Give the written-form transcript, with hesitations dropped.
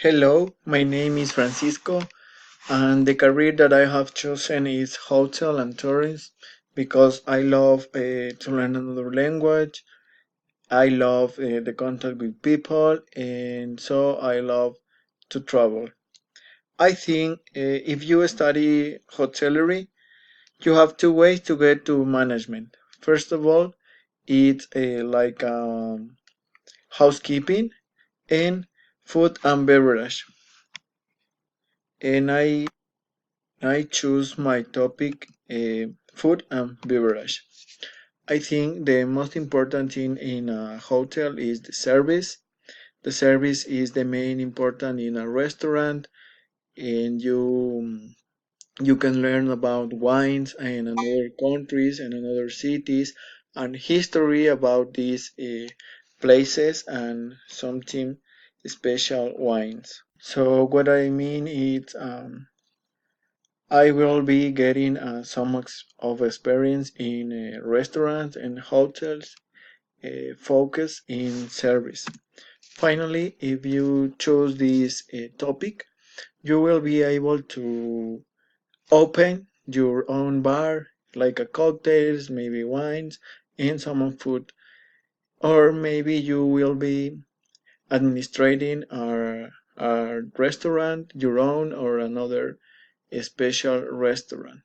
Hello, my name is Francisco, and the career that I have chosen is hotel and tourism because I love to learn another language. I love the contact with people, and so I love to travel. I think if you study hotellery, you have two ways to get to management. First of all, it's like housekeeping and food and beverage. And I choose my topic, food and beverage. I think the most important thing in a hotel is the service. The service is the main important in a restaurant, and you can learn about wines and another countries and another cities and history about these places and something special wines. So what I mean is I will be getting some of experience in restaurants and hotels, focus in service. Finally, if you choose this topic, you will be able to open your own bar, like a cocktails, maybe wines, and some food. Or maybe you will be administrating a restaurant, your own or another special restaurant.